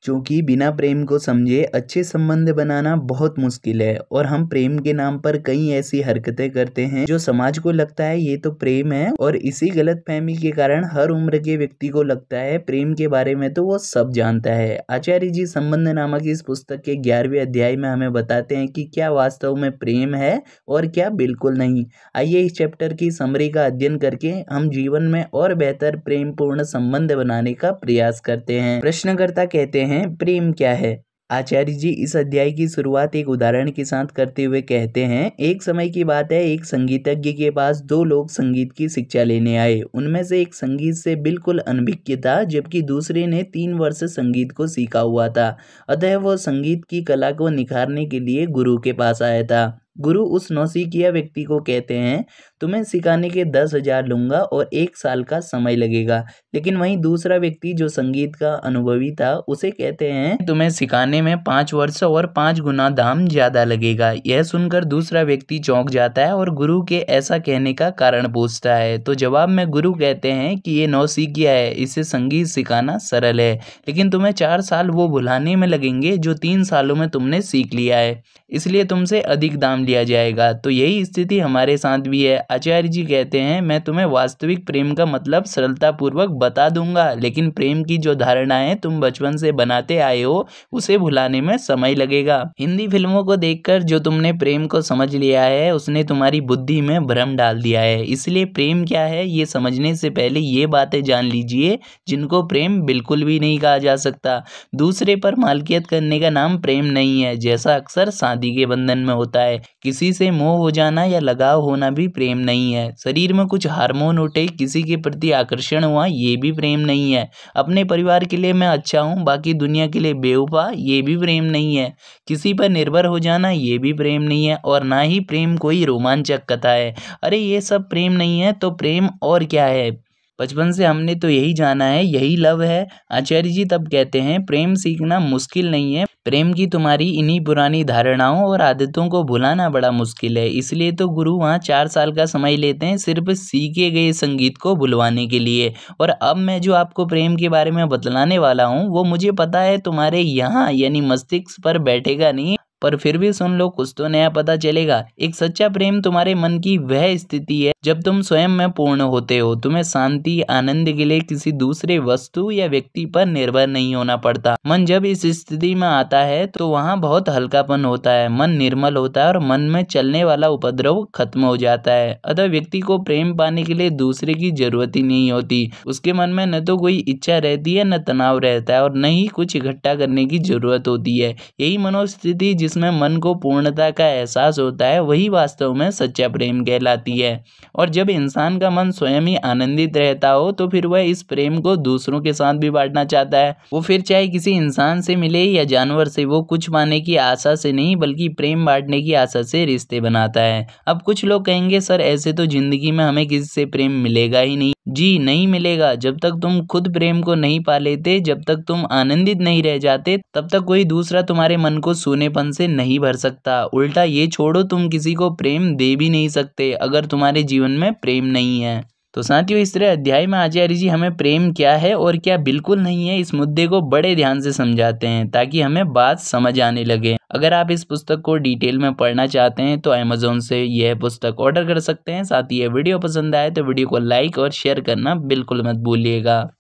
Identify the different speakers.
Speaker 1: क्योंकि बिना प्रेम को समझे अच्छे संबंध बनाना बहुत मुश्किल है और हम प्रेम के नाम पर कई ऐसी हरकतें करते हैं जो समाज को लगता है ये तो प्रेम है, और इसी गलतफहमी के कारण हर उम्र के व्यक्ति को लगता है प्रेम के बारे में तो वो सब जानता है। आचार्य जी संबंध नामक इस पुस्तक के 11वें अध्याय में हमें बताते हैं कि क्या वास्तव में प्रेम है और क्या बिल्कुल नहीं। आइए इस चैप्टर की समरी का अध्ययन करके हम जीवन में और बेहतर प्रेम पूर्ण संबंध बनाने का प्रयास करते हैं। प्रश्नकर्ता कहते हैं प्रेम क्या है। आचार्य जी इस अध्याय की शुरुआत एक उदाहरण के साथ करते हुए कहते हैं, एक समय की बात है, एक संगीतज्ञ के पास दो लोग संगीत की शिक्षा लेने आए। उनमें से एक संगीत से बिल्कुल अनभिज्ञ था, जबकि दूसरे ने 3 वर्ष संगीत को सीखा हुआ था। अतः वो संगीत की कला को निखारने के लिए गुरु के पास आया था। गुरु उस नौसिखिया व्यक्ति को कहते हैं, तुम्हें सिखाने के 10,000 लूंगा और 1 साल का समय लगेगा। लेकिन वहीं दूसरा व्यक्ति जो संगीत का अनुभवी था उसे कहते हैं, तुम्हें सिखाने में 5 वर्ष और 5 गुना दाम ज्यादा लगेगा। यह सुनकर दूसरा व्यक्ति चौंक जाता है और गुरु के ऐसा कहने का कारण पूछता है। तो जवाब में गुरु कहते हैं कि ये नौसिखिया है, इसे संगीत सिखाना सरल है, लेकिन तुम्हें 4 साल वो भुलाने में लगेंगे जो 3 सालों में तुमने सीख लिया है, इसलिए तुमसे अधिक दाम लिया जाएगा। तो यही स्थिति हमारे साथ भी है। आचार्य जी कहते हैं, मैं तुम्हें वास्तविक प्रेम का मतलब सरलता पूर्वक बता दूंगा, लेकिन प्रेम की जो धारणाएं तुम बचपन से बनाते आए हो उसे भुलाने में समय लगेगा। हिंदी फिल्मों को देखकर जो तुमने प्रेम को समझ लिया है उसने तुम्हारी बुद्धि में भ्रम डाल दिया है। इसलिए प्रेम क्या है ये समझने से पहले ये बातें जान लीजिए जिनको प्रेम बिल्कुल भी नहीं कहा जा सकता। दूसरे पर मालकियत करने का नाम प्रेम नहीं है, जैसा अक्सर शादी के बंधन में होता है। किसी से मोह हो जाना या लगाव होना भी प्रेम नहीं है। शरीर में कुछ हार्मोन उठे, किसी के प्रति आकर्षण हुआ, ये भी प्रेम नहीं है। अपने परिवार के लिए मैं अच्छा हूँ, बाकी दुनिया के लिए बेवफा, ये भी प्रेम नहीं है। किसी पर निर्भर हो जाना, ये भी प्रेम नहीं है। और ना ही प्रेम कोई रोमांचक कथा है। अरे ये सब प्रेम नहीं है तो प्रेम और क्या है? बचपन से हमने तो यही जाना है, यही लव है। आचार्य जी तब कहते हैं, प्रेम सीखना मुश्किल नहीं है, प्रेम की तुम्हारी इन्हीं पुरानी धारणाओं और आदतों को भुलाना बड़ा मुश्किल है। इसलिए तो गुरु वहाँ 4 साल का समय लेते हैं सिर्फ सीखे गए संगीत को भुलवाने के लिए। और अब मैं जो आपको प्रेम के बारे में बतलाने वाला हूँ वो मुझे पता है तुम्हारे यहाँ यानी मस्तिष्क पर बैठेगा नहीं, पर फिर भी सुन लो, कुछ तो नया पता चलेगा। एक सच्चा प्रेम तुम्हारे मन की वह स्थिति है जब तुम स्वयं में पूर्ण होते हो। तुम्हें शांति आनंद के लिए किसी दूसरे वस्तु या व्यक्ति पर निर्भर नहीं होना पड़ता। मन जब इस स्थिति में आता है तो वहाँ बहुत हल्कापन होता है, मन निर्मल होता है और मन में चलने वाला उपद्रव खत्म हो जाता है। अतः व्यक्ति को प्रेम पाने के लिए दूसरे की जरूरत ही नहीं होती। उसके मन में न तो कोई इच्छा रहती है, न तनाव रहता है, और न ही कुछ इकट्ठा करने की जरूरत होती है। यही मनोस्थिति जिसमें मन को पूर्णता का एहसास होता है वही वास्तव में सच्चा प्रेम कहलाती है। और जब इंसान का मन स्वयं ही आनंदित रहता हो तो फिर वह इस प्रेम को दूसरों के साथ भी बांटना चाहता है। वो फिर चाहे किसी इंसान से मिले या जानवर से, वो कुछ पाने की आशा से नहीं बल्कि प्रेम बांटने की आशा से रिश्ते बनाता है। अब कुछ लोग कहेंगे, सर ऐसे तो जिंदगी में हमें किसी से प्रेम मिलेगा ही नहीं। जी नहीं मिलेगा। जब तक तुम खुद प्रेम को नहीं पा लेते, जब तक तुम आनंदित नहीं रह जाते, तब तक कोई दूसरा तुम्हारे मन को सूनेपन से नहीं भर सकता। उल्टा ये छोड़ो, तुम किसी को प्रेम दे भी नहीं सकते अगर तुम्हारे जीवन में प्रेम नहीं है। तो साथियों, इस तरह अध्याय में आचार्य जी हमें प्रेम क्या है और क्या बिल्कुल नहीं है इस मुद्दे को बड़े ध्यान से समझाते हैं ताकि हमें बात समझ आने लगे। अगर आप इस पुस्तक को डिटेल में पढ़ना चाहते हैं तो अमेज़न से यह पुस्तक ऑर्डर कर सकते हैं। साथ ही ये वीडियो पसंद आए तो वीडियो को लाइक और शेयर करना बिल्कुल मत भूलिएगा।